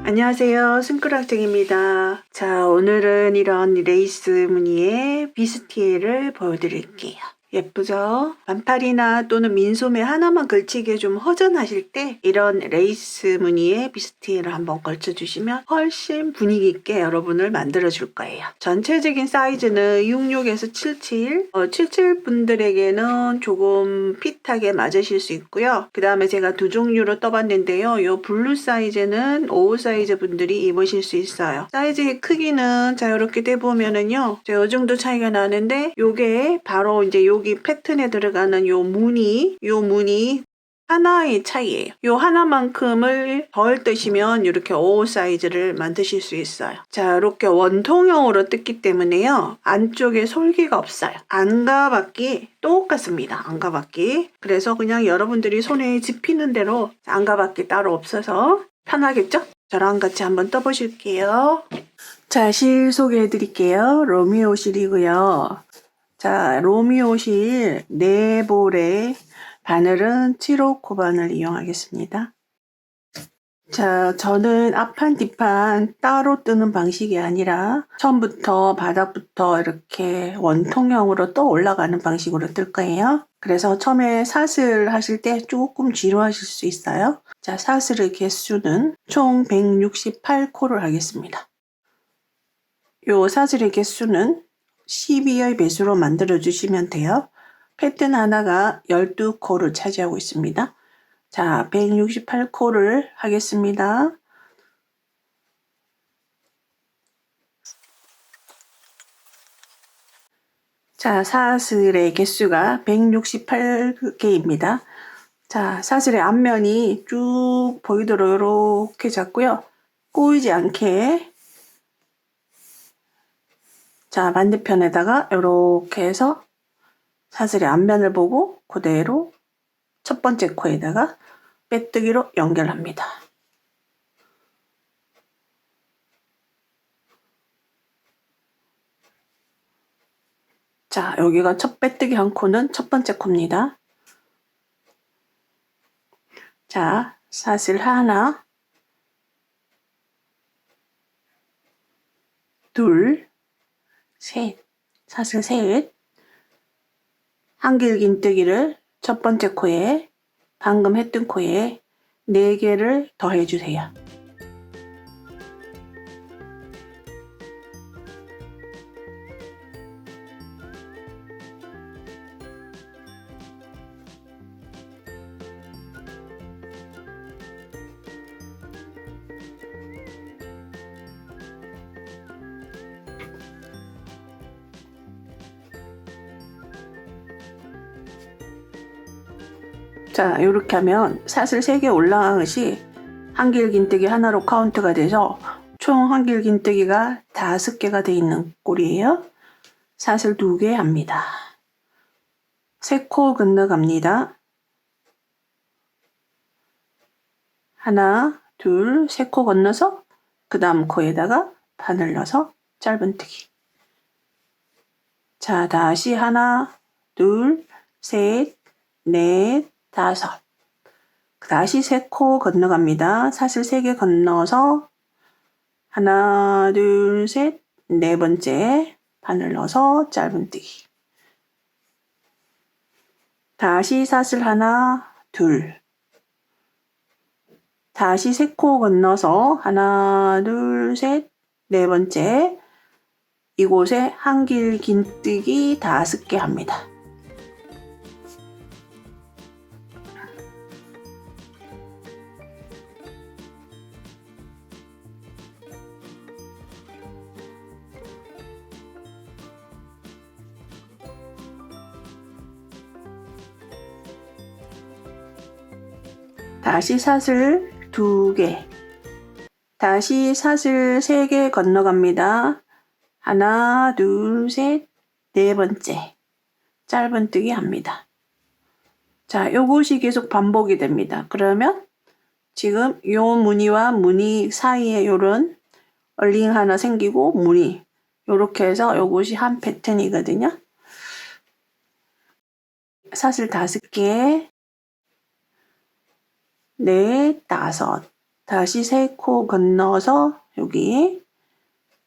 안녕하세요. 승클학생입니다. 자, 오늘은 이런 레이스 무늬의 비스티에를 보여드릴게요. 예쁘죠? 반팔이나 또는 민소매 하나만 걸치기에 좀 허전하실 때 이런 레이스 무늬의 비스티에를 한번 걸쳐주시면 훨씬 분위기 있게 여러분을 만들어줄 거예요. 전체적인 사이즈는 66에서 77. 77 분들에게는 조금 핏하게 맞으실 수 있고요. 그 다음에 제가 두 종류로 떠봤는데요. 이 블루 사이즈는 55 사이즈 분들이 입으실 수 있어요. 사이즈의 크기는 자 이렇게 대보면은요. 이 정도 차이가 나는데 요게 바로 이제 여기 패턴에 들어가는 요 무늬 하나의 차이예요. 요 하나만큼을 덜 뜨시면 이렇게 55 사이즈를 만드실 수 있어요. 자, 이렇게 원통형으로 뜯기 때문에요. 안쪽에 솔기가 없어요. 안가받기 똑같습니다. 안가받기. 그래서 그냥 여러분들이 손에 집히는 대로 안가받기 따로 없어서 편하겠죠? 저랑 같이 한번 떠보실게요. 자, 실 소개해 드릴게요. 로미오 실이고요. 자, 로미오 실 4볼에 바늘은 7호 코바늘 이용하겠습니다. 자, 저는 앞판 뒷판 따로 뜨는 방식이 아니라 처음부터 바닥부터 이렇게 원통형으로 떠 올라가는 방식으로 뜰 거예요. 그래서 처음에 사슬 하실 때 조금 지루하실 수 있어요. 자, 사슬의 개수는 총 168코를 하겠습니다. 요 사슬의 개수는 12의 배수로 만들어 주시면 돼요. 패턴 하나가 12코를 차지하고 있습니다. 자, 168코를 하겠습니다. 자, 사슬의 개수가 168개입니다. 자, 사슬의 앞면이 쭉 보이도록 이렇게 잡고요. 꼬이지 않게. 자, 반대편에다가 이렇게 해서 사슬의 앞면을 보고 그대로 첫 번째 코에다가 빼뜨기로 연결합니다. 자, 여기가 첫 빼뜨기 한 코는 첫 번째 코입니다. 자, 사슬 하나, 둘, 셋, 사슬 셋, 한길긴뜨기를 첫 번째 코에 방금 했던 코에 4개를 더해 주세요. 자, 이렇게 하면 사슬 3개 올라간 것이 한길긴뜨기 하나로 카운트가 돼서 총 한길긴뜨기가 5개가 돼 있는 꼴이에요. 사슬 2개 합니다. 3코 건너갑니다. 하나, 둘, 3코 건너서 그 다음 코에다가 바늘 넣어서 짧은뜨기. 자, 다시 하나, 둘, 셋, 넷, 5. 다시 3코 건너갑니다. 사슬 3개 건너서 하나, 둘, 셋, 4번째 바늘 넣어서 짧은뜨기. 다시 사슬 하나, 둘. 다시 3코 건너서 하나, 둘, 셋, 4번째. 이곳에 한길긴뜨기 5개 합니다. 다시 사슬 2개. 다시 사슬 3개 건너갑니다. 하나, 둘, 셋, 4번째. 짧은뜨기 합니다. 자, 요것이 계속 반복이 됩니다. 그러면 지금 요 무늬와 무늬 사이에 요런 얼링 하나 생기고 무늬. 요렇게 해서 요것이 한 패턴이거든요. 사슬 5개. 넷, 5. 다시 3코 건너서 여기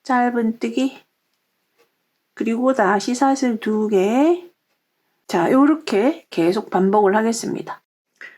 짧은뜨기, 그리고 다시 사슬 2개. 자, 요렇게 계속 반복을 하겠습니다.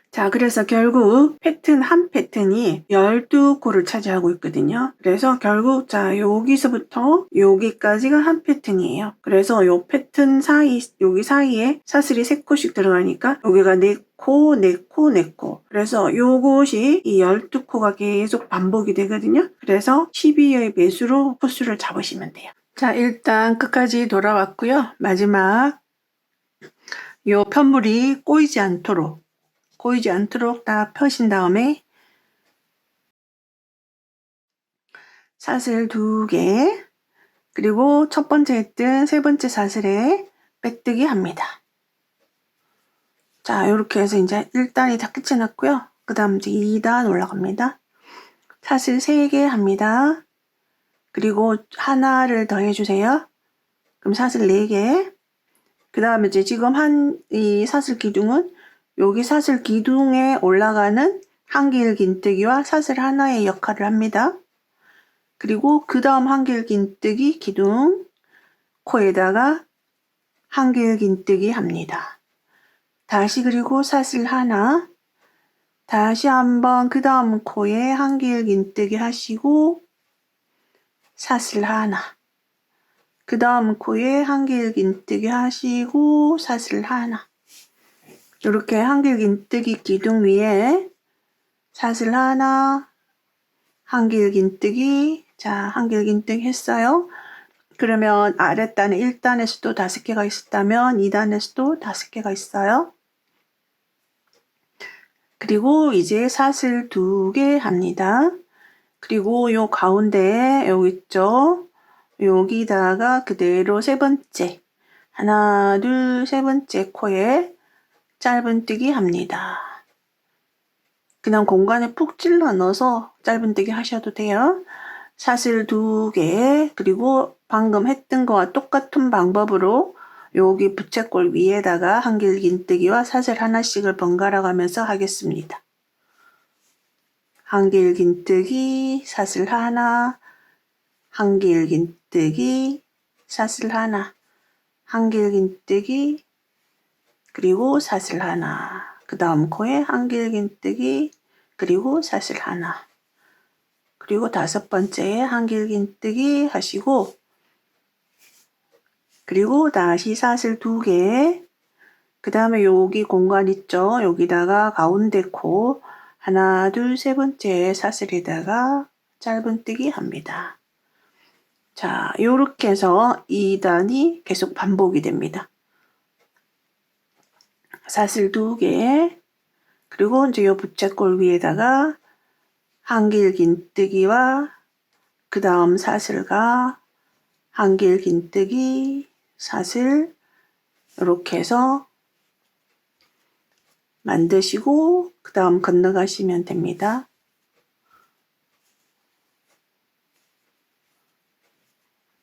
자, 그래서 결국 패턴 한 패턴이 12코를 차지하고 있거든요. 그래서 결국 자, 여기서부터 여기까지가 한 패턴이에요. 그래서 요 패턴 사이, 여기 사이에 사슬이 3코씩 들어가니까 여기가 4코, 4코, 4코. 그래서 요것이 이 12코가 계속 반복이 되거든요. 그래서 12의 배수로 코수를 잡으시면 돼요. 자, 일단 끝까지 돌아왔고요. 마지막 요 편물이 꼬이지 않도록 다 펴신 다음에 사슬 2개, 그리고 첫 번째 했던 세 번째 사슬에 빼뜨기 합니다. 자, 이렇게 해서 이제 1단이 다 끝이 났고요. 그 다음 이제 2단 올라갑니다. 사슬 3개 합니다. 그리고 하나를 더 해주세요. 그럼 사슬 4개. 그 다음에 이제 지금 이 사슬 기둥은 여기 사슬 기둥에 올라가는 한길 긴뜨기와 사슬 하나의 역할을 합니다. 그리고 그 다음 한길 긴뜨기 기둥 코에다가 한길 긴뜨기 합니다. 다시 그리고 사슬 하나, 다시 한번 그 다음 코에 한길 긴뜨기 하시고 사슬 하나, 그 다음 코에 한길 긴뜨기 하시고 사슬 하나. 이렇게 한길 긴뜨기 기둥 위에 사슬 하나, 한길 긴뜨기, 자, 한길 긴뜨기 했어요. 그러면 아랫단에 1단에서도 5개가 있었다면 2단에서도 5개가 있어요. 그리고 이제 사슬 2개 합니다. 그리고 요 가운데 여기 있죠. 여기다가 그대로 세 번째, 하나, 둘, 세 번째 코에 짧은뜨기 합니다. 그냥 공간에 푹 찔러 넣어서 짧은뜨기 하셔도 돼요. 사슬 2개, 그리고 방금 했던 거와 똑같은 방법으로 여기 부채꼴 위에다가 한길 긴뜨기와 사슬 하나씩을 번갈아 가면서 하겠습니다. 한길 긴뜨기, 사슬 하나, 한길 긴뜨기, 사슬 하나, 한길 긴뜨기, 그리고 사슬 하나. 그 다음 코에 한길 긴뜨기, 그리고 사슬 하나. 그리고 5번째에 한길 긴뜨기 하시고, 그리고 다시 사슬 2개, 그 다음에 여기 공간 있죠. 여기다가 가운데 코 하나, 둘, 세 번째 사슬에다가 짧은뜨기 합니다. 자, 요렇게 해서 2단이 계속 반복이 됩니다. 사슬 2개, 그리고 이제 요 부채꼴 위에다가 한길 긴뜨기와 그 다음 사슬과 한길 긴뜨기, 사슬, 이렇게 해서 만드시고 그 다음 건너가시면 됩니다.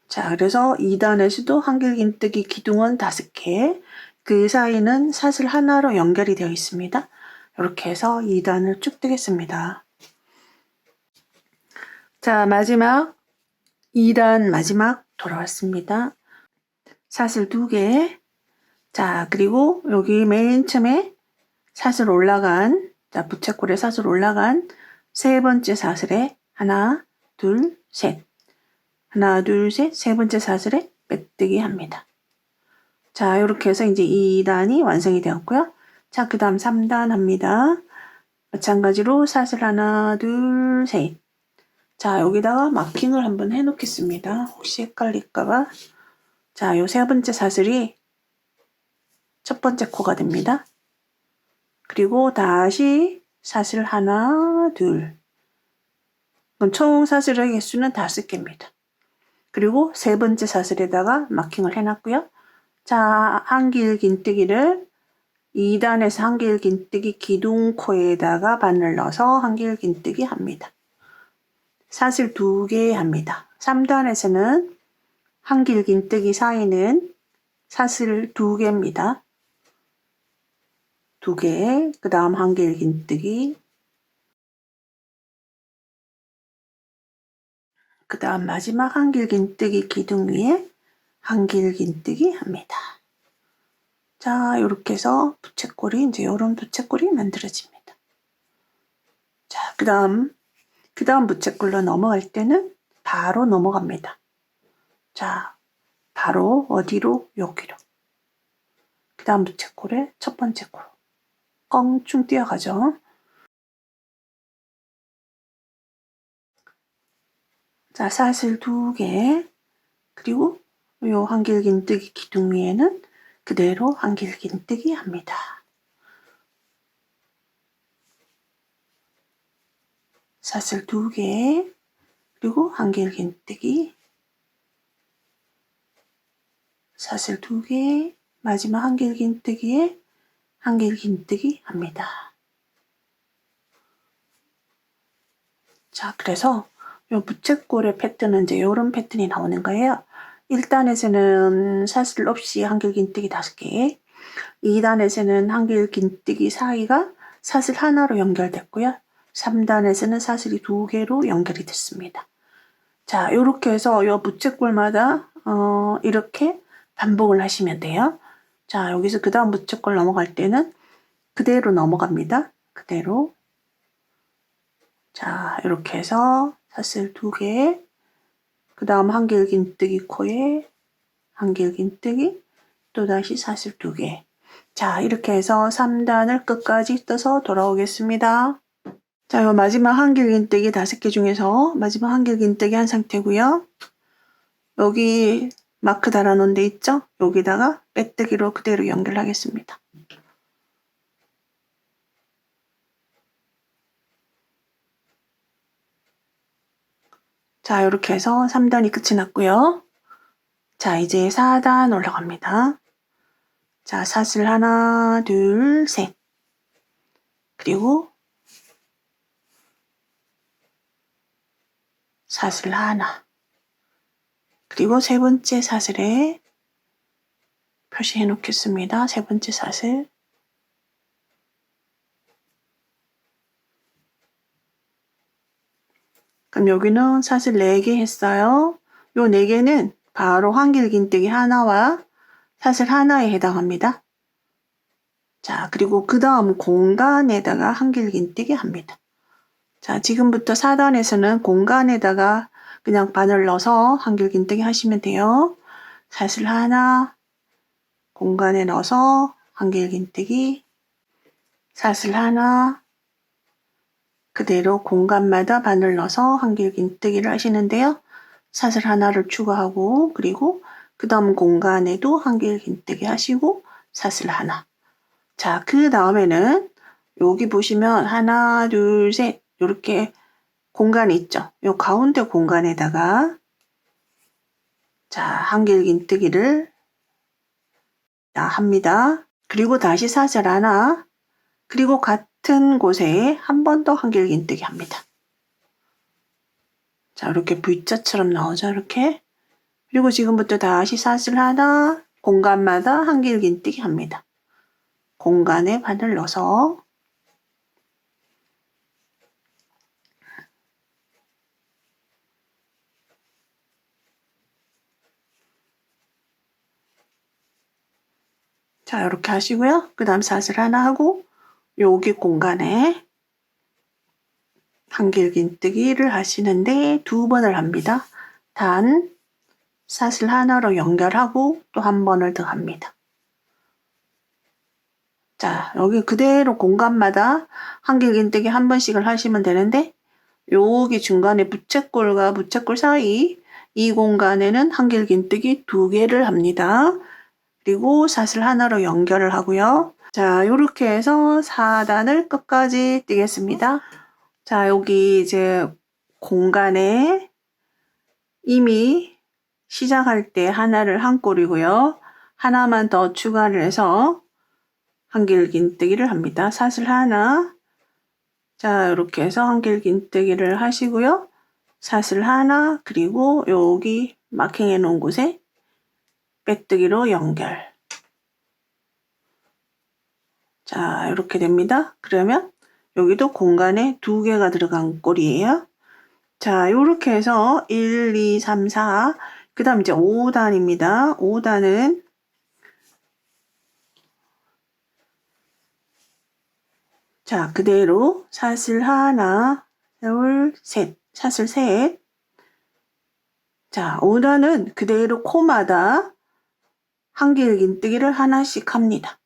자, 그래서 2단에서도 한길 긴뜨기 기둥은 5개, 그 사이는 사슬 하나로 연결이 되어 있습니다. 이렇게 해서 2단을 쭉 뜨겠습니다. 자, 마지막 2단 마지막 돌아왔습니다. 사슬 2개. 자, 그리고 여기 맨 처음에 사슬 올라간, 자, 부채꼴에 사슬 올라간 세 번째 사슬에 하나, 둘, 셋. 하나, 둘, 셋. 세 번째 사슬에 빼뜨기 합니다. 자, 이렇게 해서 이제 2단이 완성이 되었고요. 자, 그 다음 3단 합니다. 마찬가지로 사슬 하나, 둘, 셋. 자, 여기다가 마킹을 한번 해 놓겠습니다. 혹시 헷갈릴까봐. 자, 요 세 번째 사슬이 첫 번째 코가 됩니다. 그리고 다시 사슬 하나, 둘. 그럼 총 사슬의 개수는 5개입니다. 그리고 세 번째 사슬에다가 마킹을 해놨고요. 자, 한길 긴뜨기를 2단에서 한길 긴뜨기 기둥 코에다가 바늘 넣어서 한길 긴뜨기 합니다. 사슬 2개 합니다. 3단에서는 한길 긴뜨기 사이는 사슬 2개입니다. 2개, 그 다음 한길 긴뜨기, 그 다음 마지막 한길긴뜨기 기둥 위에 한길긴뜨기 합니다. 자, 이렇게 해서 부채꼴이 이제 이런 부채꼴이 만들어집니다. 자, 그 다음 부채꼴로 넘어갈 때는 바로 넘어갑니다. 자, 바로 어디로? 여기로. 그 다음 부채꼴에 첫 번째 꼴 껑충 뛰어가죠. 자, 사슬 2개, 그리고 요 한길긴뜨기 기둥 위에는 그대로 한길긴뜨기 합니다. 사슬 2개, 그리고 한길긴뜨기, 사슬 2개, 마지막 한길긴뜨기에 한길긴뜨기 합니다. 자, 그래서 요 부채꼴의 패턴은 이제 요런 패턴이 나오는 거예요. 1단에서는 사슬 없이 한길긴뜨기 5개, 2단에서는 한길긴뜨기 사이가 사슬 하나로 연결됐고요. 3단에서는 사슬이 2개로 연결이 됐습니다. 자, 요렇게 해서 요 부채꼴마다 이렇게 반복을 하시면 돼요. 자, 여기서 그 다음 부채꼴 넘어갈 때는 그대로 넘어갑니다. 그대로. 자, 이렇게 해서 사슬 2개, 그 다음 한길긴뜨기 코에 한길긴뜨기, 또다시 사슬 2개. 자, 이렇게 해서 3단을 끝까지 떠서 돌아오겠습니다. 자, 요 마지막 한길긴뜨기 5개 중에서 마지막 한길긴뜨기 한 상태고요. 여기 마크 달아놓은 데 있죠? 여기다가 빼뜨기로 그대로 연결하겠습니다. 자, 이렇게 해서 3단이 끝이 났고요. 자, 이제 4단 올라갑니다. 자, 사슬 하나, 둘, 셋. 그리고 사슬 하나. 그리고 세 번째 사슬에 표시해 놓겠습니다. 세 번째 사슬. 그럼 여기는 사슬 4개 했어요. 요 4개는 바로 한길긴뜨기 하나와 사슬 하나에 해당합니다. 자, 그리고 그 다음 공간에다가 한길긴뜨기 합니다. 자, 지금부터 4단에서는 공간에다가 그냥 바늘 넣어서 한길긴뜨기 하시면 돼요. 사슬 하나, 공간에 넣어서 한길긴뜨기, 사슬 하나, 그대로 공간마다 바늘 넣어서 한길긴뜨기를 하시는데요. 사슬 하나를 추가하고, 그리고 그 다음 공간에도 한길긴뜨기 하시고 사슬 하나. 자, 그 다음에는 여기 보시면 하나, 둘, 셋 이렇게 공간이 있죠. 요 가운데 공간에다가 자, 한길긴뜨기를 합니다. 그리고 다시 사슬 하나, 그리고 같은 곳에 한 번 더 한길긴뜨기 합니다. 자, 이렇게 V자처럼 나오죠, 이렇게. 그리고 지금부터 다시 사슬 하나, 공간마다 한길긴뜨기 합니다. 공간에 바늘 넣어서 자, 이렇게 하시고요. 그 다음 사슬 하나 하고 여기 공간에 한길긴뜨기를 하시는데 2번을 합니다. 단 사슬 하나로 연결하고 또 한 번을 더 합니다. 자, 여기 그대로 공간마다 한길긴뜨기 한 번씩을 하시면 되는데 여기 중간에 부채꼴과 부채꼴 사이 이 공간에는 한길긴뜨기 2개를 합니다. 그리고 사슬 하나로 연결을 하고요. 자, 이렇게 해서 4단을 끝까지 뛰겠습니다. 자, 여기 이제 공간에 이미 시작할 때 하나를 한 꼴이고요. 하나만 더 추가를 해서 한길긴뜨기를 합니다. 사슬 하나. 자, 이렇게 해서 한길긴뜨기를 하시고요. 사슬 하나, 그리고 여기 마킹해 놓은 곳에 빼뜨기로 연결. 자, 이렇게 됩니다. 그러면 여기도 공간에 2개가 들어간 꼴이에요. 자, 요렇게 해서 1, 2, 3, 4. 그 다음 이제 5단입니다. 5단은 자, 그대로 사슬 하나, 둘, 셋. 사슬 셋. 자, 5단은 그대로 코마다 한길긴뜨기를 하나씩 합니다.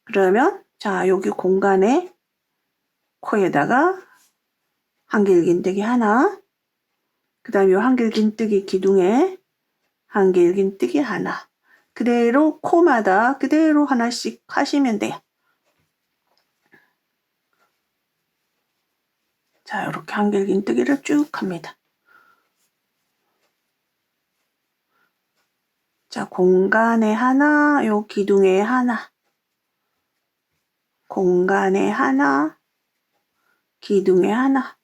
그러면 자, 여기 공간에 코에다가 한길긴뜨기 하나, 그 다음에 요 한길긴뜨기 기둥에 한길긴뜨기 하나. 그대로 코마다 그대로 하나씩 하시면 돼요. 자, 이렇게 한길긴뜨기를 쭉 합니다. 자, 공간에 하나, 요 기둥에 하나. 공간에 하나, 기둥에 하나.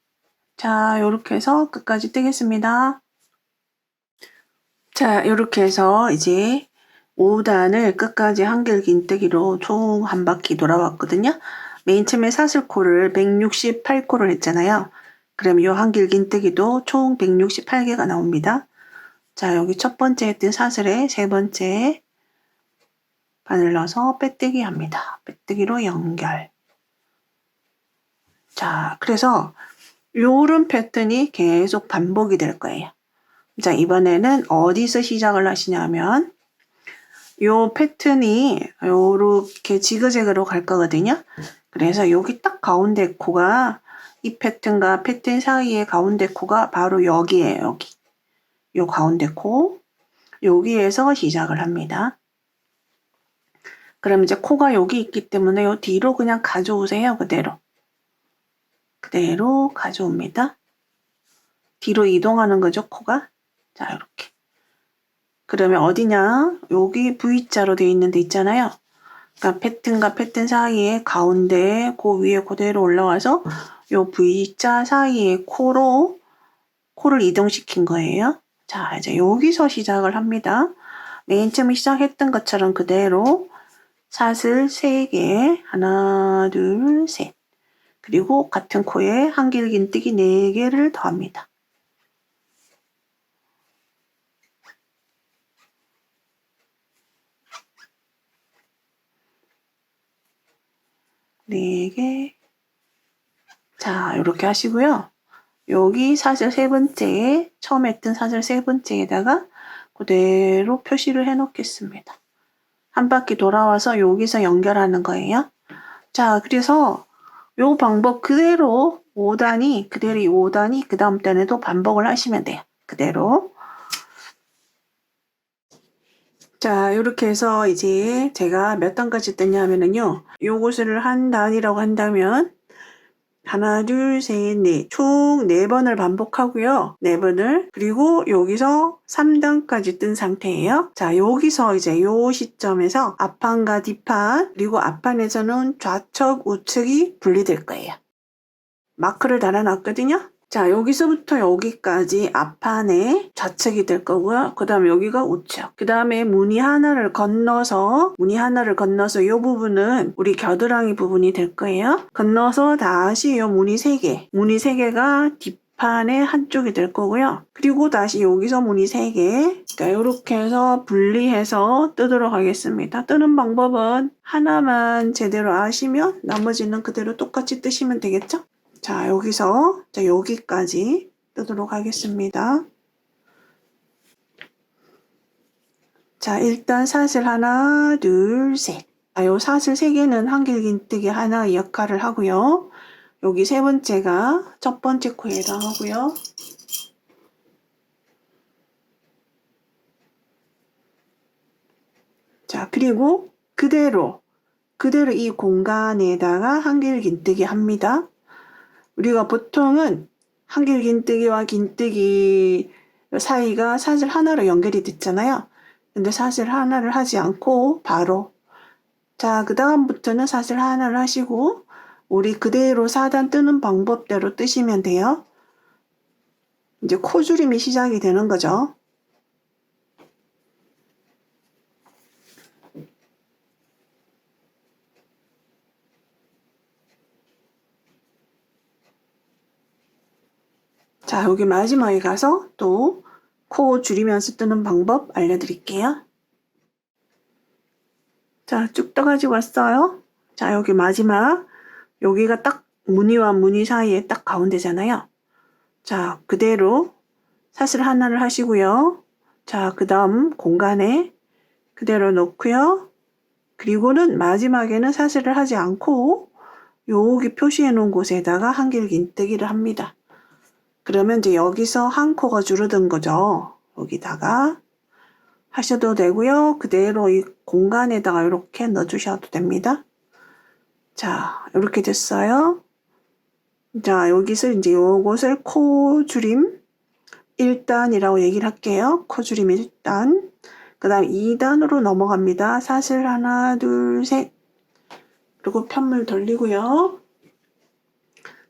자, 요렇게 해서 끝까지 뜨겠습니다. 자, 요렇게 해서 이제 5단을 끝까지 한길긴뜨기로 총 한 바퀴 돌아왔거든요. 맨 처음에 사슬코를 168코를 했잖아요. 그럼 이 한길긴뜨기도 총 168개가 나옵니다. 자, 여기 첫 번째 했던 사슬에 세 번째 바늘 넣어서 빼뜨기 합니다. 빼뜨기로 연결. 자, 그래서 요런 패턴이 계속 반복이 될 거예요. 자, 이번에는 어디서 시작을 하시냐면 요 패턴이 요렇게 지그재그로 갈 거거든요. 그래서 여기 딱 가운데 코가 이 패턴과 패턴 사이의 가운데 코가 바로 여기에요. 여기. 요 가운데 코. 여기에서 시작을 합니다. 그럼 이제 코가 여기 있기 때문에 요 뒤로 그냥 가져오세요. 그대로. 그대로 가져옵니다. 뒤로 이동하는 거죠. 코가. 자, 이렇게. 그러면 어디냐? 여기 V자로 되어 있는 데 있잖아요. 그러니까 패턴과 패턴 사이에 가운데 그 위에 그대로 올라와서 요 V자 사이에 코를 이동시킨 거예요. 자, 이제 여기서 시작을 합니다. 맨 처음에 시작했던 것처럼 그대로 사슬 3개, 하나, 둘, 셋. 그리고 같은 코에 한길긴뜨기 4개를 더합니다. 네 개. 자, 이렇게 하시고요. 여기 사슬 세 번째에 처음 했던 사슬 세 번째에다가 그대로 표시를 해 놓겠습니다. 한 바퀴 돌아와서 여기서 연결하는 거예요. 자, 그래서 요 방법 그대로 5단이 그대로 5단이 그 다음 단에도 반복을 하시면 돼요. 그대로. 자, 이렇게 해서 이제 제가 몇 단까지 떴냐면은요. 요것을 한 단이라고 한다면 하나, 둘, 셋, 넷. 총 4번을 반복하고요. 4번을. 그리고 여기서 3단까지 뜬 상태예요. 자, 여기서 이제 요 시점에서 앞판과 뒷판, 그리고 앞판에서는 좌측, 우측이 분리될 거예요. 마크를 달아놨거든요. 자, 여기서부터 여기까지 앞판에 좌측이 될 거고요. 그 다음에 여기가 우측. 그 다음에 무늬 하나를 건너서 이 부분은 우리 겨드랑이 부분이 될 거예요. 건너서 다시 이 무늬 3개. 무늬 3개가 뒷판의 한쪽이 될 거고요. 그리고 다시 여기서 무늬 3개. 자, 이렇게 해서 분리해서 뜨도록 하겠습니다. 뜨는 방법은 하나만 제대로 아시면 나머지는 그대로 똑같이 뜨시면 되겠죠? 자, 여기서 여기까지 뜨도록 하겠습니다. 자, 일단 사슬 하나, 둘, 셋. 자, 요 사슬 3개는 한길긴뜨기 하나 역할을 하고요. 여기 세 번째가 첫 번째 코에 해당하고요. 자, 그리고 그대로 이 공간에다가 한길긴뜨기 합니다. 우리가 보통은 한길긴뜨기와 긴뜨기 사이가 사슬 하나로 연결이 됐잖아요. 근데 사슬 하나를 하지 않고 바로 자, 그 다음부터는 사슬 하나를 하시고 우리 그대로 4단 뜨는 방법대로 뜨시면 돼요. 이제 코줄임이 시작이 되는 거죠. 자, 여기 마지막에 가서 또 코 줄이면서 뜨는 방법 알려드릴게요. 자, 쭉 떠가지고 왔어요. 자, 여기 마지막, 여기가 딱 무늬와 무늬 사이에 딱 가운데잖아요. 자, 그대로 사슬 하나를 하시고요. 자, 그 다음 공간에 그대로 놓고요. 그리고는 마지막에는 사슬을 하지 않고 여기 표시해 놓은 곳에다가 한길긴뜨기를 합니다. 그러면 이제 여기서 한 코가 줄어든 거죠. 여기다가 하셔도 되고요. 그대로 이 공간에다가 이렇게 넣어주셔도 됩니다. 자, 이렇게 됐어요. 자, 여기서 이제 요것을 코 줄임 1단이라고 얘기를 할게요. 코 줄임 1단. 그 다음 2단으로 넘어갑니다. 사슬 하나, 둘, 셋. 그리고 편물 돌리고요.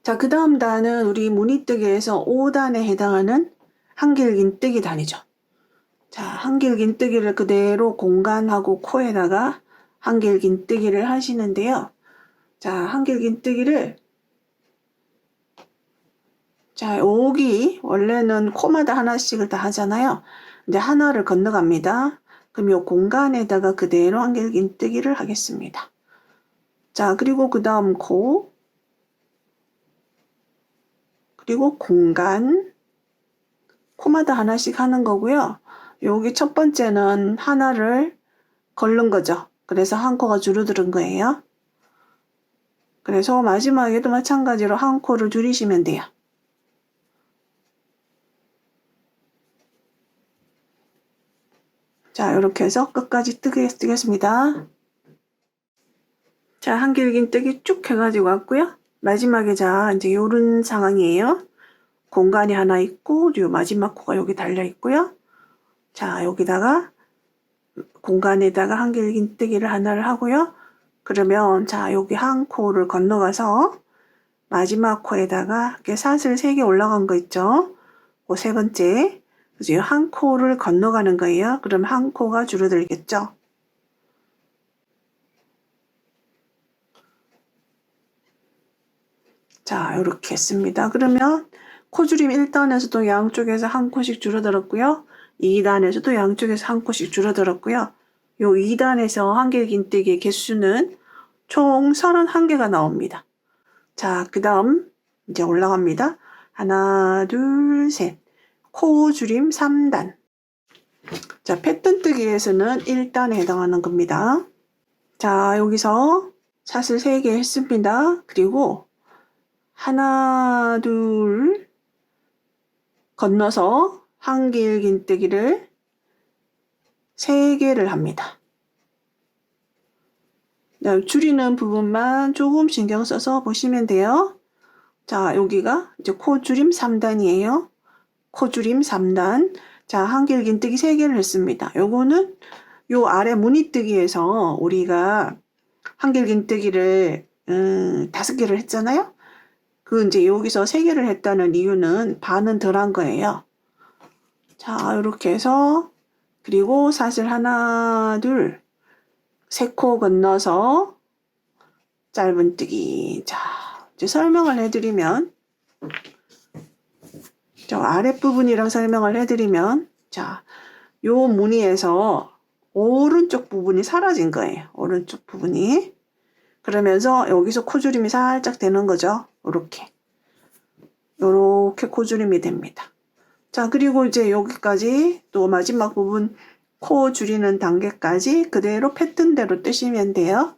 자, 그 다음 단은 우리 무늬뜨기에서 5단에 해당하는 한길긴뜨기 단이죠. 자, 한길긴뜨기를 그대로 공간하고 코에다가 한길긴뜨기를 하시는데요. 자, 한길긴뜨기를 자, 여기 원래는 코마다 하나씩을 다 하잖아요. 이제 하나를 건너갑니다. 그럼 이 공간에다가 그대로 한길긴뜨기를 하겠습니다. 자, 그리고 그 다음 코, 그리고 공간, 코마다 하나씩 하는 거고요. 여기 첫 번째는 하나를 걸른 거죠. 그래서 한 코가 줄어드는 거예요. 그래서 마지막에도 마찬가지로 한 코를 줄이시면 돼요. 자, 이렇게 해서 끝까지 뜨겠습니다. 자, 한길긴뜨기 쭉 해가지고 왔고요. 마지막에 자, 이제 요런 상황이에요. 공간이 하나 있고, 요 마지막 코가 여기 달려 있고요. 자, 여기다가 공간에다가 한길긴뜨기를 하나를 하고요. 그러면 자, 여기 한 코를 건너가서 마지막 코에다가 이렇게 사슬 3개 올라간 거 있죠? 그 세 번째. 그래서 한 코를 건너가는 거예요. 그럼 한 코가 줄어들겠죠? 자, 이렇게 했습니다. 그러면 코줄임 1단에서도 양쪽에서 한 코씩 줄어들었고요. 2단에서도 양쪽에서 한 코씩 줄어들었고요. 요 2단에서 한길긴뜨기의 개수는 총 31개가 나옵니다. 자, 그 다음 이제 올라갑니다. 하나, 둘, 셋. 코줄임 3단. 자, 패턴뜨기에서는 1단에 해당하는 겁니다. 자, 여기서 사슬 3개 했습니다. 그리고 하나, 둘 건너서 한길긴뜨기를 3개를 합니다. 줄이는 부분만 조금 신경 써서 보시면 돼요. 자, 여기가 이제 코줄임 3단이에요. 코줄임 3단. 자, 한길긴뜨기 3개를 했습니다. 요거는 요 아래 무늬뜨기에서 우리가 한길긴뜨기를 5개를 했잖아요. 그 이제 여기서 3개를 했다는 이유는 반은 덜한 거예요. 자, 이렇게 해서 그리고 사슬 하나, 둘, 3코 건너서 짧은뜨기. 자, 이제 설명을 해드리면 저 아랫부분이랑 설명을 해드리면 자, 요 무늬에서 오른쪽 부분이 사라진 거예요. 오른쪽 부분이. 그러면서 여기서 코줄임이 살짝 되는 거죠. 요렇게 코줄임이 됩니다. 자, 그리고 이제 여기까지 또 마지막 부분 코 줄이는 단계까지 그대로 패턴대로 뜨시면 돼요.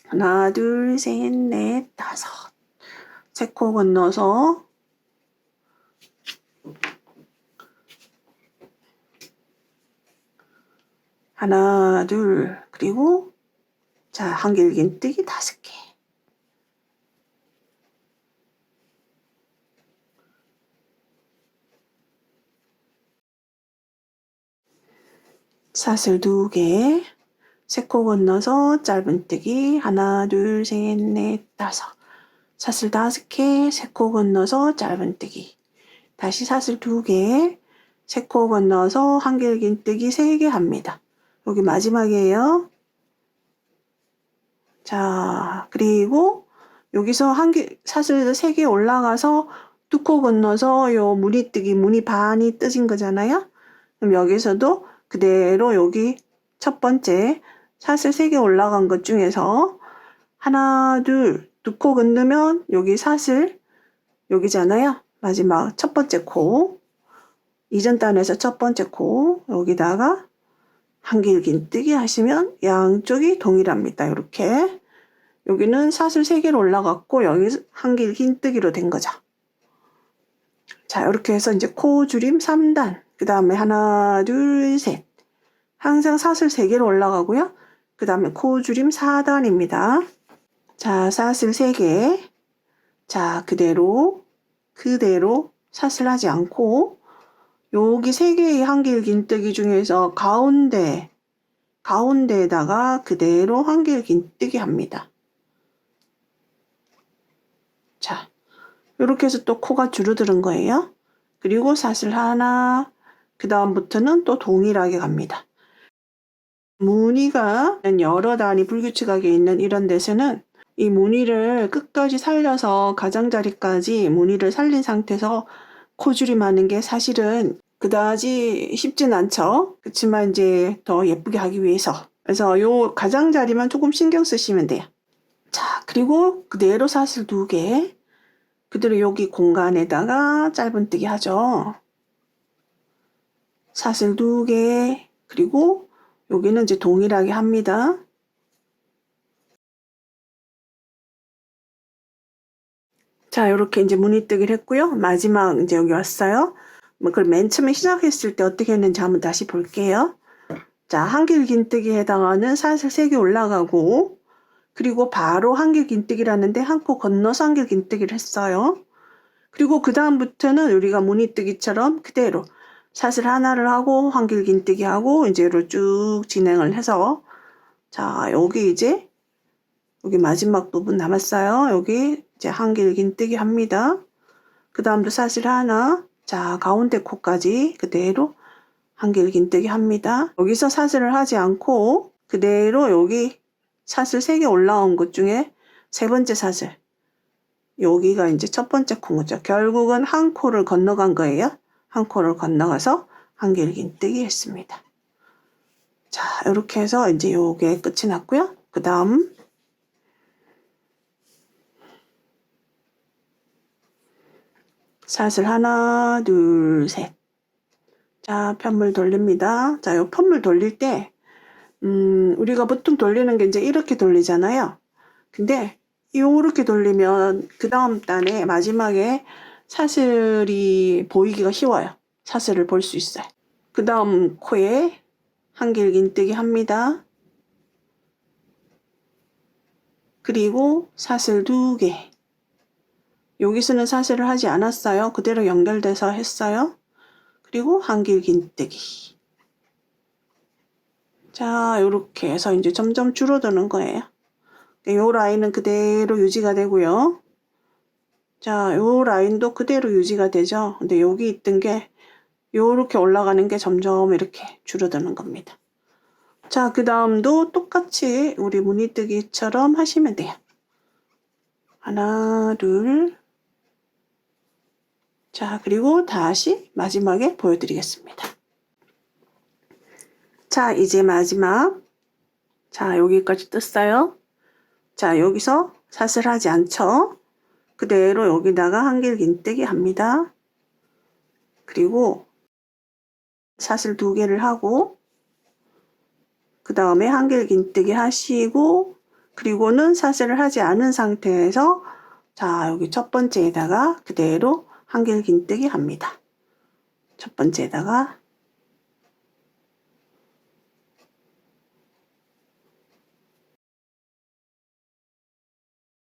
하나, 둘, 셋, 넷, 다섯. 3코 건너서 하나, 둘, 그리고 자, 한길긴뜨기 5개. 사슬 2개. 3코 건너서 짧은뜨기 하나, 둘, 셋, 넷, 다섯. 사슬 5개. 3코 건너서 짧은뜨기. 다시 사슬 2개. 3코 건너서 한길긴뜨기 3개 합니다. 여기 마지막이에요. 자, 그리고 여기서 사슬 3개 올라가서 두 코 건너서 요 무늬뜨기, 무늬 반이 뜨진 거잖아요. 그럼 여기서도 그대로 여기 첫 번째 사슬 3개 올라간 것 중에서 하나, 둘, 두 코 건너면 여기 사슬 여기잖아요. 마지막 첫 번째 코, 이전 단에서 첫 번째 코 여기다가 한길긴뜨기 하시면 양쪽이 동일합니다. 이렇게 여기는 사슬 3개로 올라갔고 여기 한길긴뜨기로 된 거죠. 자, 이렇게 해서 이제 코 줄임 3단, 그 다음에 하나, 둘, 셋. 항상 사슬 3개로 올라가고요. 그 다음에 코 줄임 4단입니다. 자, 사슬 3개. 자, 그대로 사슬하지 않고 여기 3개의 한길긴뜨기 중에서 가운데에다가 그대로 한길긴뜨기 합니다. 자, 이렇게 해서 또 코가 줄어드는 거예요. 그리고 사슬 하나, 그 다음부터는 또 동일하게 갑니다. 무늬가 여러 단이 불규칙하게 있는 이런 데서는 이 무늬를 끝까지 살려서 가장자리까지 무늬를 살린 상태에서 코줄임하는 게 사실은 그다지 쉽진 않죠. 그렇지만 이제 더 예쁘게 하기 위해서. 그래서 요 가장자리만 조금 신경 쓰시면 돼요. 자, 그리고 그대로 사슬 2개. 그대로 여기 공간에다가 짧은뜨기 하죠. 사슬 2개. 그리고 여기는 이제 동일하게 합니다. 자, 이렇게 이제 무늬뜨기를 했고요. 마지막 이제 여기 왔어요. 그걸 맨 처음에 시작했을 때 어떻게 했는지 한번 다시 볼게요. 자, 한길긴뜨기에 해당하는 사슬 3개 올라가고 그리고 바로 한길긴뜨기라는데 한 코 건너서 한길긴뜨기를 했어요. 그리고 그 다음부터는 우리가 무늬뜨기처럼 그대로 사슬 하나를 하고 한길긴뜨기 하고 이제 이로 쭉 진행을 해서 자, 여기 마지막 부분 남았어요. 여기 이제 한길긴뜨기 합니다. 그 다음도 사슬 하나, 자, 가운데 코까지 그대로 한길긴뜨기 합니다. 여기서 사슬을 하지 않고 그대로 여기 사슬 3개 올라온 것 중에 세 번째 사슬, 여기가 이제 첫 번째 코죠. 결국은 한 코를 건너간 거예요. 한 코를 건너가서 한길긴뜨기 했습니다. 자, 이렇게 해서 이제 요게 끝이 났고요. 그 다음 사슬 하나, 둘, 셋. 자, 편물 돌립니다. 자, 요 편물 돌릴 때, 우리가 보통 돌리는 게 이제 이렇게 돌리잖아요. 근데 요렇게 돌리면 그 다음 단에 마지막에 사슬이 보이기가 쉬워요. 사슬을 볼 수 있어요. 그 다음 코에 한길긴뜨기 합니다. 그리고 사슬 2개. 여기서는 사슬을 하지 않았어요. 그대로 연결돼서 했어요. 그리고 한길긴뜨기. 자, 이렇게 해서 이제 점점 줄어드는 거예요. 요 라인은 그대로 유지가 되고요. 자, 요 라인도 그대로 유지가 되죠. 근데 여기 있던 게 요렇게 올라가는 게 점점 이렇게 줄어드는 겁니다. 자, 그 다음도 똑같이 우리 무늬뜨기처럼 하시면 돼요. 하나, 둘. 자, 그리고 다시 마지막에 보여드리겠습니다. 자, 이제 마지막. 자, 여기까지 떴어요. 자, 여기서 사슬하지 않죠? 그대로 여기다가 한길긴뜨기 합니다. 그리고 사슬 2개를 하고 그 다음에 한길긴뜨기 하시고 그리고는 사슬을 하지 않은 상태에서 자, 여기 첫 번째에다가 그대로 한길긴뜨기 합니다. 첫 번째에다가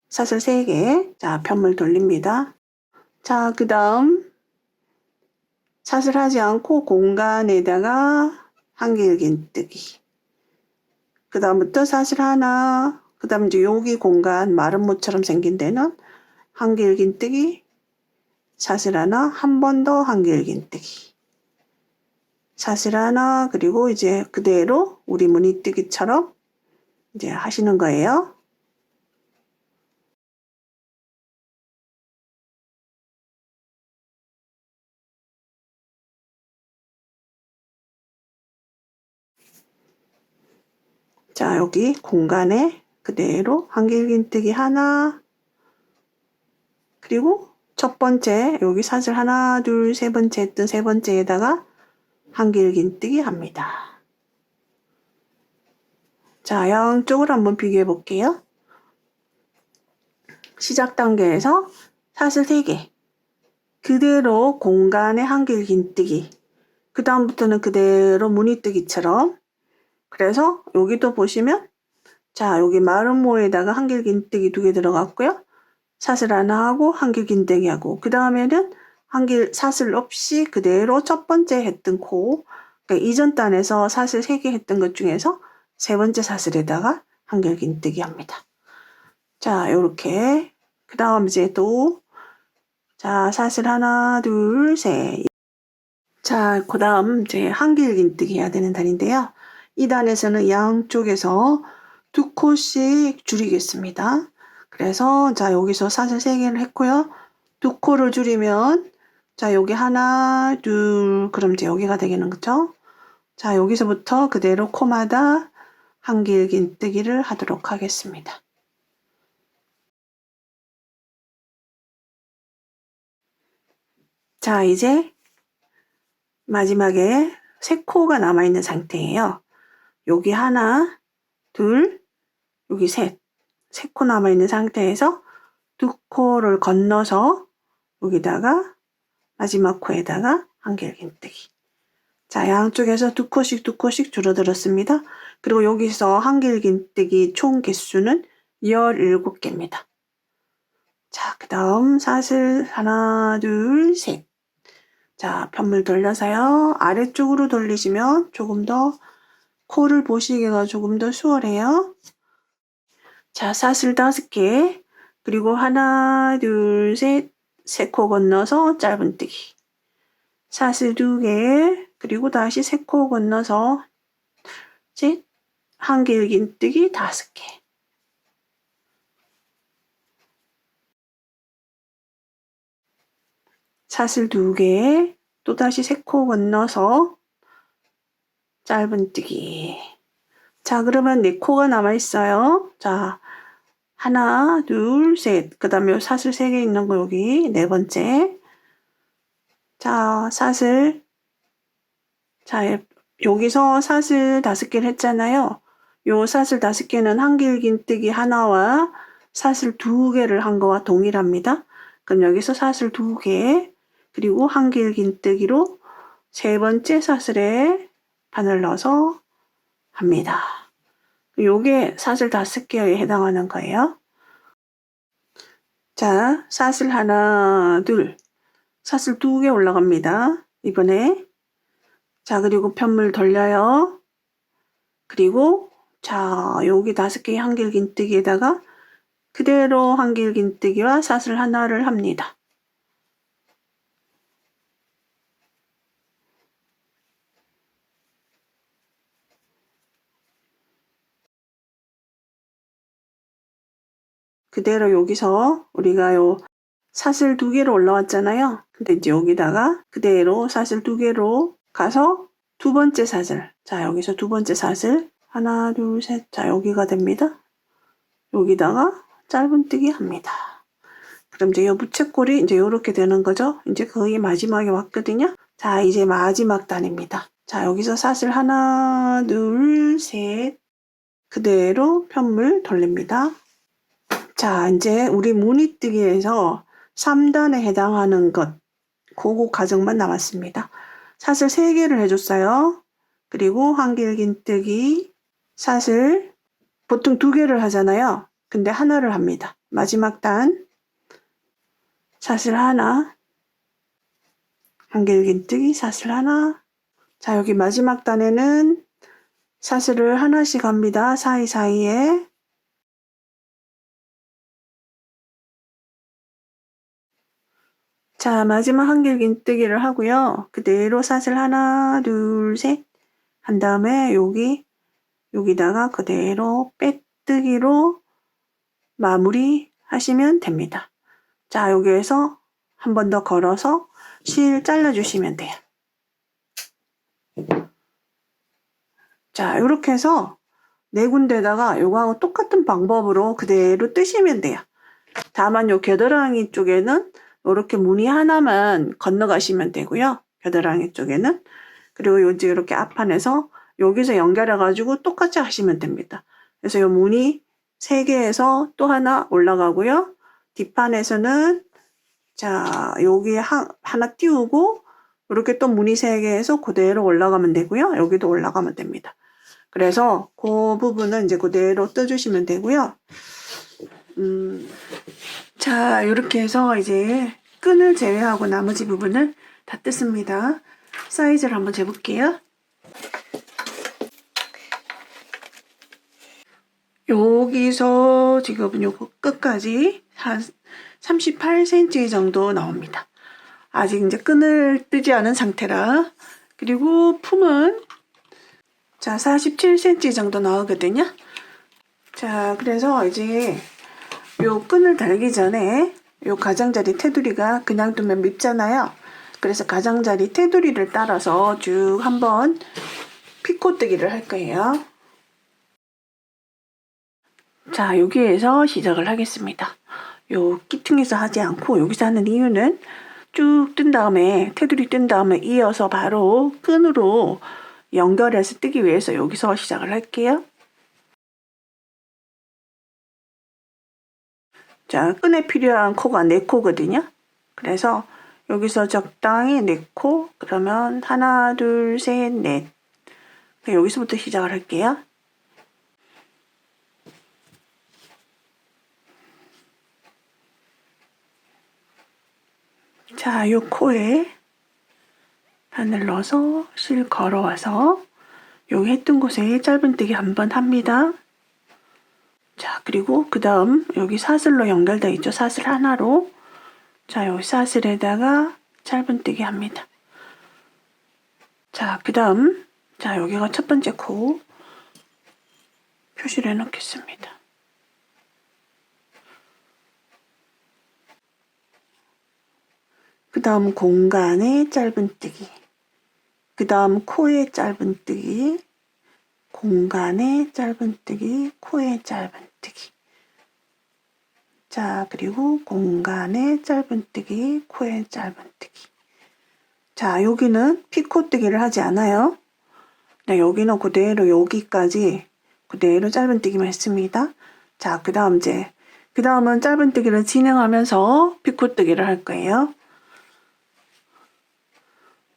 사슬 3개. 자, 편물 돌립니다. 자, 그 다음 사슬하지 않고 공간에다가 한길긴뜨기. 그 다음부터 사슬 하나, 그 다음 이제 여기 공간 마른 모처럼 생긴 데는 한길긴뜨기, 사슬 하나, 한 번 더 한길긴뜨기. 사슬 하나, 그리고 이제 그대로 우리 무늬뜨기처럼 이제 하시는 거예요. 자, 여기 공간에 그대로 한길긴뜨기 하나, 그리고 첫 번째 여기 사슬 하나, 둘, 세 번째 했던 세 번째에다가 한길긴뜨기 합니다. 자, 양쪽으로 한번 비교해 볼게요. 시작 단계에서 사슬 3개, 그대로 공간에 한길긴뜨기, 그 다음부터는 그대로 무늬뜨기처럼. 그래서 여기도 보시면 자, 여기 마른 모에다가 한길긴뜨기 2개 들어갔고요. 사슬 하나 하고 한길긴뜨기 하고, 그 다음에는 사슬 없이 그대로 첫 번째 했던 코, 그러니까 이전 단에서 사슬 3개 했던 것 중에서 세 번째 사슬에다가 한길긴뜨기 합니다. 자, 요렇게. 그 다음 이제 또, 자, 사슬 하나, 둘, 셋. 자, 그 다음 이제 한길긴뜨기 해야 되는 단인데요. 이 단에서는 양쪽에서 2코씩 줄이겠습니다. 그래서 자, 여기서 사슬 3개를 했고요. 2코를 줄이면 자, 여기 하나, 둘, 그럼 이제 여기가 되겠는 거죠. 자, 여기서부터 그대로 코마다 한길긴뜨기를 하도록 하겠습니다. 자, 이제 마지막에 3코가 남아있는 상태예요. 여기 하나, 둘, 여기 셋. 3코 남아있는 상태에서 2코를 건너서 여기다가 마지막 코에다가 한길긴뜨기. 자, 양쪽에서 2코씩 줄어들었습니다. 그리고 여기서 한길긴뜨기 총 개수는 17개입니다. 자, 그 다음 사슬 하나, 둘, 셋. 자, 편물 돌려서요. 아래쪽으로 돌리시면 조금 더 코를 보시기가 조금 더 수월해요. 자, 사슬 5개, 그리고 하나, 둘, 셋, 3코 건너서 짧은뜨기. 사슬 2개, 그리고 다시 3코 건너서 셋, 한길긴뜨기 5개. 사슬 2개, 또다시 3코 건너서 짧은뜨기. 자, 그러면 4코가 남아있어요. 자, 하나, 둘, 셋. 그 다음에 사슬 3개 있는 거 여기 4번째. 자, 사슬. 자, 여기서 사슬 5개를 했잖아요. 요 사슬 5개는 한길긴뜨기 하나와 사슬 2개를 한 거와 동일합니다. 그럼 여기서 사슬 2개, 그리고 한길긴뜨기로 세 번째 사슬에 바늘 넣어서 합니다. 요게 사슬 5개에 해당하는 거예요. 자, 사슬 하나, 둘, 사슬 2개 올라갑니다. 이번에. 자, 그리고 편물 돌려요. 그리고 자, 여기 5개의 한길긴뜨기에다가 그대로 한길긴뜨기와 사슬 하나를 합니다. 그대로 여기서 우리가 요 사슬 2개로 올라왔잖아요. 근데 이제 여기다가 그대로 사슬 2개로 가서 두 번째 사슬. 자, 여기서 두 번째 사슬. 하나, 둘, 셋. 자, 여기가 됩니다. 여기다가 짧은뜨기 합니다. 그럼 이제 요 부채꼴이 이제 요렇게 되는 거죠. 이제 거의 마지막에 왔거든요. 자, 이제 마지막 단입니다. 자, 여기서 사슬 하나, 둘, 셋. 그대로 편물 돌립니다. 자, 이제 우리 무늬뜨기에서 3단에 해당하는 것, 그거 과정만 남았습니다. 사슬 3개를 해줬어요. 그리고 한길긴뜨기, 사슬, 보통 2개를 하잖아요. 근데 하나를 합니다. 마지막 단, 사슬 하나, 한길긴뜨기, 사슬 하나. 자, 여기 마지막 단에는 사슬을 하나씩 합니다. 사이사이에. 자, 마지막 한길긴뜨기를 하고요. 그대로 사슬 하나, 둘, 셋 한 다음에 여기다가 그대로 빼뜨기로 마무리 하시면 됩니다. 자, 여기에서 한 번 더 걸어서 실 잘라주시면 돼요. 자, 이렇게 해서 네 군데다가 요거하고 똑같은 방법으로 그대로 뜨시면 돼요. 다만 요 겨드랑이 쪽에는 이렇게 무늬 하나만 건너가시면 되고요. 겨드랑이 쪽에는. 그리고 이제 이렇게 앞판에서 여기서 연결해가지고 똑같이 하시면 됩니다. 그래서 요 무늬 3개에서 또 하나 올라가고요. 뒷판에서는 자 여기 하나 띄우고 이렇게 또 무늬 3개에서 그대로 올라가면 되고요. 여기도 올라가면 됩니다. 그래서 그 부분은 이제 그대로 떠주시면 되고요. 자, 이렇게 해서 이제 끈을 제외하고 나머지 부분을 다 뜯습니다. 사이즈를 한번 재볼게요. 여기서 지금 요거 끝까지 한 38cm 정도 나옵니다. 아직 이제 끈을 뜨지 않은 상태라. 그리고 품은 자 47cm 정도 나오거든요. 자, 그래서 이제 요 끈을 달기 전에 요 가장자리 테두리가 그냥 두면 밉잖아요. 그래서 가장자리 테두리를 따라서 쭉 한번 피코뜨기를 할 거예요. 자, 여기에서 시작을 하겠습니다. 요 끼퉁에서 하지 않고 여기서 하는 이유는 쭉 뜬 다음에 테두리 뜬 다음에 이어서 바로 끈으로 연결해서 뜨기 위해서 여기서 시작을 할게요. 자, 끈에 필요한 코가 4코거든요. 그래서 여기서 적당히 4코, 그러면 하나, 둘, 셋, 넷. 여기서부터 시작을 할게요. 자, 요 코에 바늘 넣어서 실 걸어와서 여기 했던 곳에 짧은뜨기 한번 합니다. 자, 그리고 그 다음 여기 사슬로 연결되어 있죠. 사슬 하나로. 자, 여기 사슬에다가 짧은뜨기 합니다. 자, 그 다음 자, 여기가 첫 번째 코 표시를 해 놓겠습니다. 그 다음 공간에 짧은뜨기, 그 다음 코에 짧은뜨기, 공간에 짧은뜨기, 코에 짧은뜨기. 자, 그리고 공간에 짧은뜨기, 코에 짧은뜨기. 자, 여기는 피코뜨기를 하지 않아요. 네, 여기는 그대로 여기까지 그대로 짧은뜨기만 했습니다. 자, 그 다음은 짧은뜨기를 진행하면서 피코뜨기를 할 거예요.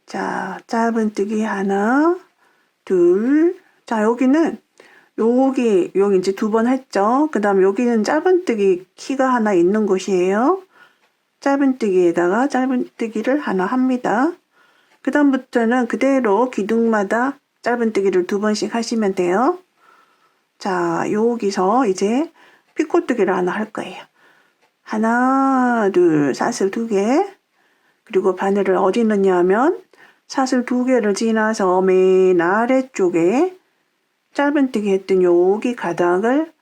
자, 짧은뜨기 하나, 둘. 자, 여기는 여기 이제 2번 했죠. 그 다음 여기는 짧은뜨기 키가 하나 있는 곳이에요. 짧은뜨기에다가 짧은뜨기를 하나 합니다. 그 다음부터는 그대로 기둥마다 짧은뜨기를 2번씩 하시면 돼요. 자, 여기서 이제 피코뜨기를 하나 할 거예요. 하나, 둘, 사슬 2개. 그리고 바늘을 어디 넣냐 하면 사슬 2개를 지나서 맨 아래쪽에 짧은뜨기 했던 여기 가닥을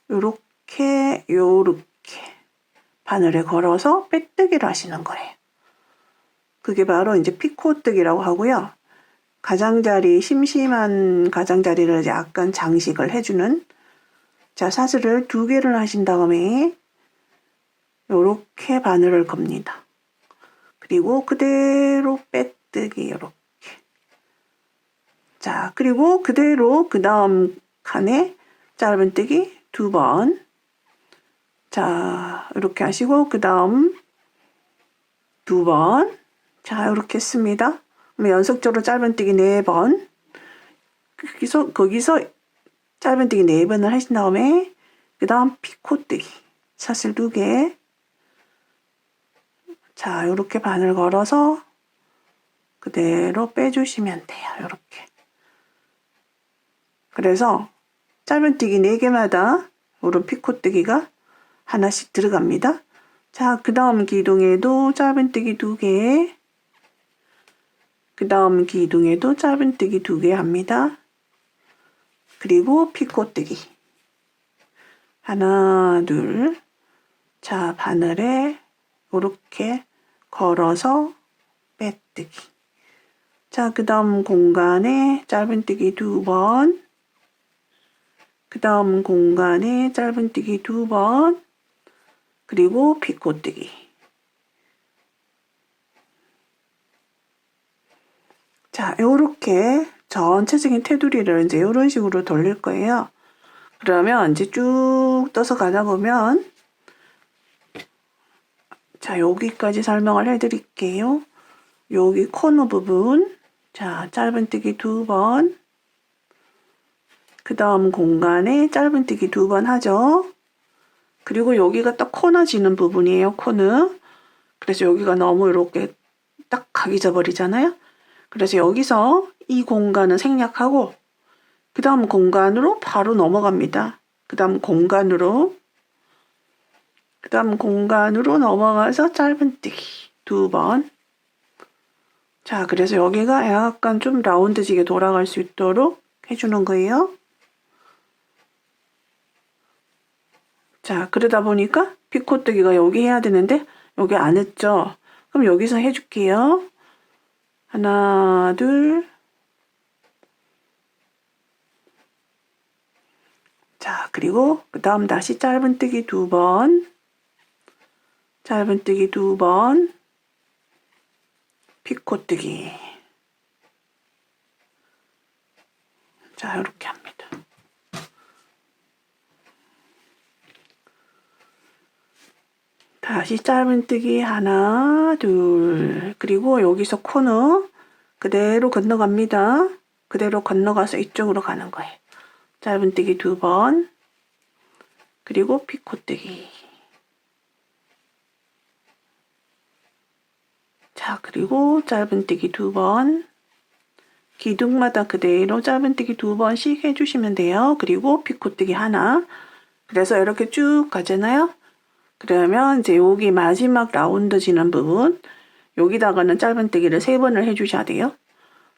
요렇게 바늘에 걸어서 빼뜨기를 하시는 거예요. 그게 바로 이제 피코뜨기라고 하고요. 가장자리, 심심한 가장자리를 약간 장식을 해주는. 자, 사슬을 2개를 하신 다음에 요렇게 바늘을 겁니다. 그리고 그대로 빼뜨기 이렇게. 자, 그리고 그대로 그 다음 칸에 짧은뜨기 2번. 자, 이렇게 하시고 그 다음 2번. 자, 이렇게 했습니다. 연속적으로 짧은뜨기 4번. 거기서 짧은뜨기 4번을 하신 다음에 그 다음 피코뜨기 사슬 2개. 자, 이렇게 바늘 걸어서 그대로 빼주시면 돼요. 이렇게. 그래서 짧은뜨기 4개마다 이런 피코뜨기가 하나씩 들어갑니다. 자, 그 다음 기둥에도 짧은뜨기 2개. 그 다음 기둥에도 짧은뜨기 2개 합니다. 그리고 피코뜨기. 하나, 둘. 자, 바늘에 이렇게 걸어서 빼뜨기. 자, 그 다음 공간에 짧은뜨기 2번. 그 다음 공간에 짧은뜨기 2번, 그리고 피코뜨기. 자, 요렇게 전체적인 테두리를 이제 이런 식으로 돌릴 거예요. 그러면 이제 쭉 떠서 가다 보면, 자, 여기까지 설명을 해드릴게요. 여기 코너 부분, 자, 짧은뜨기 2번, 그 다음 공간에 짧은뜨기 2번 하죠. 그리고 여기가 딱 코너 지는 부분이에요, 코너. 그래서 여기가 너무 이렇게 딱 각이 져버리잖아요. 그래서 여기서 이 공간은 생략하고 그 다음 공간으로 바로 넘어갑니다. 그 다음 공간으로 넘어가서 짧은뜨기 2번. 자, 그래서 여기가 약간 좀 라운드지게 돌아갈 수 있도록 해주는 거예요. 자, 그러다 보니까 피코뜨기가 여기 해야 되는데 여기 안 했죠. 그럼 여기서 해줄게요. 하나, 둘. 자, 그리고 그 다음 다시 짧은뜨기 2번, 짧은뜨기 2번, 피코뜨기. 자, 이렇게 합니다. 다시 짧은뜨기 하나, 둘. 그리고 여기서 코너 그대로 건너갑니다. 그대로 건너가서 이쪽으로 가는 거예요. 짧은뜨기 2번, 그리고 피코뜨기. 자, 그리고 짧은뜨기 2번, 기둥마다 그대로 짧은뜨기 2번씩 해주시면 돼요. 그리고 피코뜨기 하나. 그래서 이렇게 쭉 가잖아요. 그러면 이제 여기 마지막 라운드 지는 부분, 여기다가는 짧은뜨기를 3번을 해주셔야 돼요.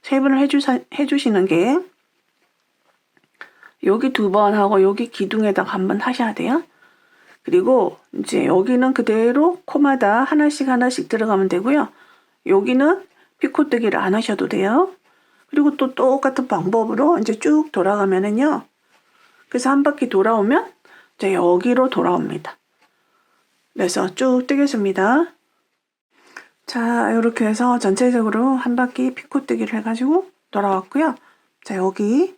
3번을 해주시는 게 여기 2번 하고 여기 기둥에다가 한번 하셔야 돼요. 그리고 이제 여기는 그대로 코마다 하나씩 들어가면 되고요. 여기는 피코뜨기를 안 하셔도 돼요. 그리고 또 똑같은 방법으로 이제 쭉 돌아가면은요. 그래서 한 바퀴 돌아오면 이제 여기로 돌아옵니다. 그래서 쭉 뜨겠습니다. 자, 이렇게 해서 전체적으로 한 바퀴 피코뜨기를 해가지고 돌아왔고요. 자, 여기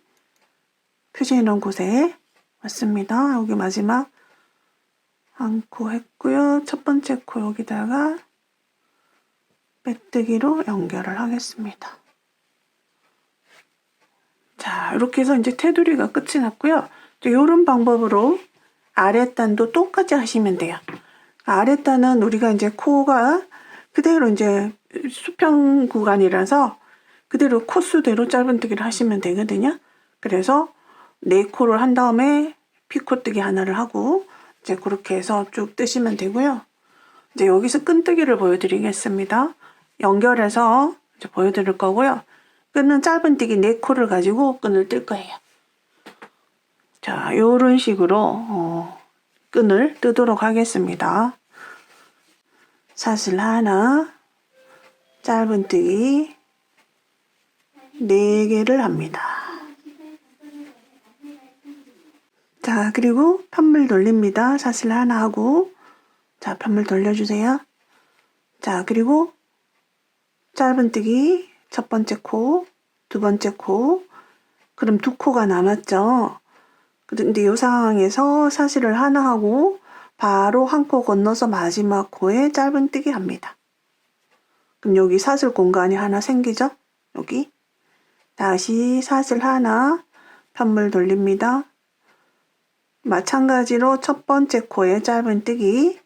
표시해 놓은 곳에 왔습니다. 여기 마지막 한 코 했고요. 첫 번째 코 여기다가 빼뜨기로 연결을 하겠습니다. 자, 이렇게 해서 이제 테두리가 끝이 났고요. 이런 방법으로 아랫단도 똑같이 하시면 돼요. 아랫단은 우리가 이제 코가 그대로 이제 수평 구간이라서 그대로 코수대로 짧은뜨기를 하시면 되거든요. 그래서 4코를 한 다음에 피코뜨기 하나를 하고 이제 그렇게 해서 쭉 뜨시면 되고요. 이제 여기서 끈뜨기를 보여드리겠습니다. 연결해서 이제 보여드릴 거고요. 끈은 짧은뜨기 4코를 가지고 끈을 뜰 거예요. 자, 이런 식으로 끈을 뜨도록 하겠습니다. 사슬 하나, 짧은뜨기 4개를 합니다. 자, 그리고 편물 돌립니다. 사슬 하나 하고, 자, 편물 돌려주세요. 자, 그리고 짧은뜨기 첫 번째 코, 두 번째 코, 그럼 2코가 남았죠. 근데 이 상황에서 사슬을 하나 하고 바로 한 코 건너서 마지막 코에 짧은뜨기 합니다. 그럼 여기 사슬 공간이 하나 생기죠? 여기. 다시 사슬 하나, 편물 돌립니다. 마찬가지로 첫 번째 코에 짧은뜨기.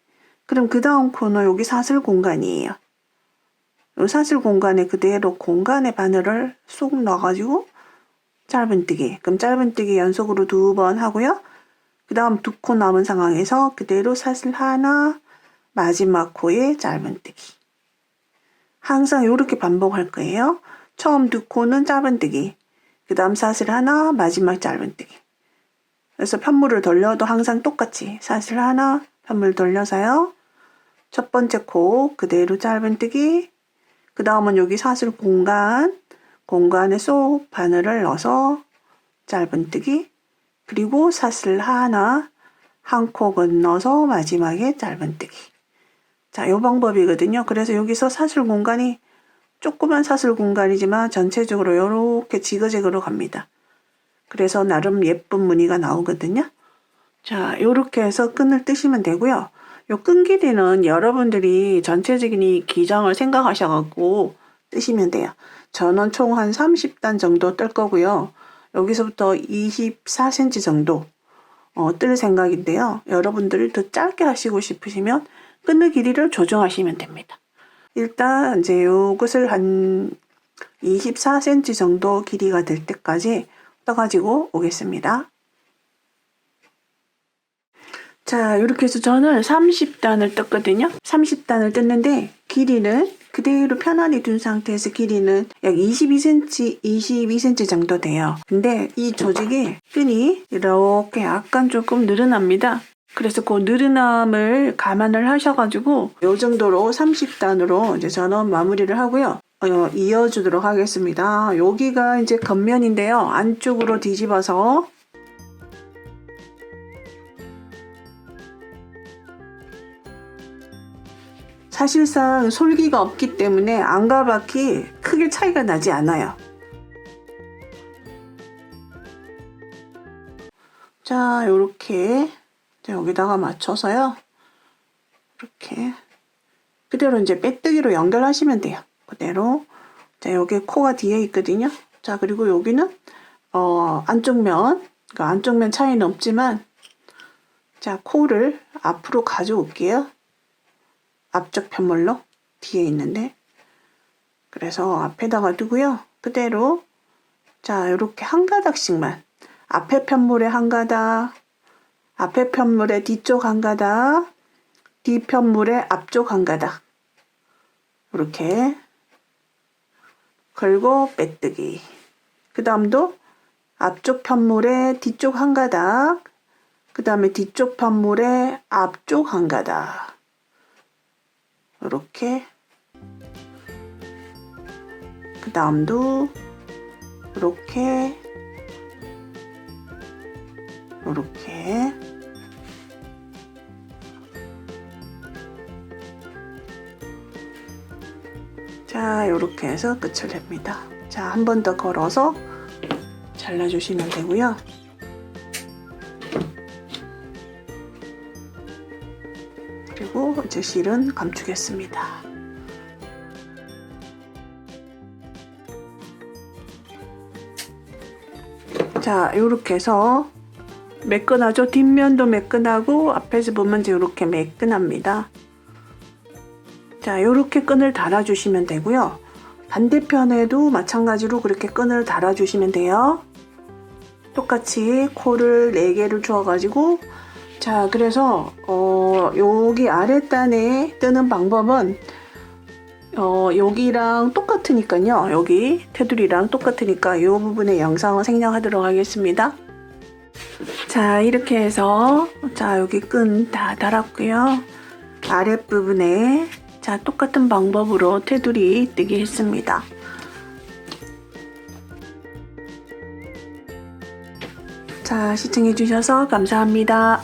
그럼 그 다음 코는 여기 사슬 공간이에요. 이 사슬 공간에 그대로 공간의 바늘을 쏙 넣어가지고 짧은뜨기. 그럼 짧은뜨기 연속으로 2번 하고요. 그 다음 2코 남은 상황에서 그대로 사슬 하나, 마지막 코에 짧은뜨기. 항상 이렇게 반복할 거예요. 처음 2코는 짧은뜨기. 그 다음 사슬 하나, 마지막 짧은뜨기. 그래서 편물을 돌려도 항상 똑같이 사슬 하나, 편물 돌려서요. 첫 번째 코 그대로 짧은뜨기. 그 다음은 여기 사슬 공간에 쏙 바늘을 넣어서 짧은뜨기. 그리고 사슬 하나, 한 코 건너서 마지막에 짧은뜨기. 자, 요 방법이거든요. 그래서 여기서 사슬 공간이 조그만 사슬 공간이지만 전체적으로 이렇게 지그재그로 갑니다. 그래서 나름 예쁜 무늬가 나오거든요. 자, 이렇게 해서 끈을 뜨시면 되고요. 요 끈 길이는 여러분들이 전체적인 이 기장을 생각하셔갖고 뜨시면 돼요. 저는 총 한 30단 정도 뜰 거고요. 여기서부터 24cm 정도 뜰 생각인데요. 여러분들이 더 짧게 하시고 싶으시면 끈의 길이를 조정하시면 됩니다. 일단 이제 요것을 한 24cm 정도 길이가 될 때까지 떠가지고 오겠습니다. 자, 이렇게 해서 저는 30단을 떴거든요. 30단을 떴는데 길이는 그대로 편안히 둔 상태에서 길이는 약 22cm 정도 돼요. 근데 이 조직이 끈이 이렇게 약간 조금 늘어납니다. 그래서 그 늘어남을 감안을 하셔가지고 이 정도로 30단으로 이제 저는 마무리를 하고요. 이어주도록 하겠습니다. 여기가 이제 겉면인데요. 안쪽으로 뒤집어서 사실상 솔기가 없기 때문에 안과 밖이 크게 차이가 나지 않아요. 자, 요렇게 여기다가 맞춰서요. 이렇게 그대로 이제 빼뜨기로 연결하시면 돼요. 그대로. 자, 여기 코가 뒤에 있거든요. 자, 그리고 여기는 안쪽 면, 그러니까 안쪽 면 차이는 없지만 자, 코를 앞으로 가져올게요. 앞쪽 편물로 뒤에 있는데, 그래서 앞에다가 두고요. 그대로 자, 이렇게 한 가닥씩만, 앞에 편물에 한 가닥, 앞에 편물에 뒤쪽 한 가닥, 뒤 편물에 앞쪽 한 가닥, 이렇게 걸고 빼뜨기. 그 다음도 앞쪽 편물에 뒤쪽 한 가닥, 그 다음에 뒤쪽 편물에 앞쪽 한 가닥, 이렇게. 그 다음도 이렇게, 이렇게. 자, 이렇게 해서 끝을 냅니다. 자, 한 번 더 걸어서 잘라주시면 되고요. 그리고 이제 실은 감추겠습니다. 자, 이렇게 해서 매끈하죠? 뒷면도 매끈하고 앞에서 보면 이제 이렇게 매끈합니다. 자, 이렇게 끈을 달아주시면 되고요. 반대편에도 마찬가지로 그렇게 끈을 달아주시면 돼요. 똑같이 코를 4개를 주어가지고, 자, 그래서 여기 아랫단에 뜨는 방법은 여기랑 똑같으니까요. 여기 테두리랑 똑같으니까 이 부분의 영상을 생략하도록 하겠습니다. 자, 이렇게 해서 자, 여기 끈 다 달았고요. 아랫부분에 자, 똑같은 방법으로 테두리 뜨기 했습니다. 자, 시청해 주셔서 감사합니다.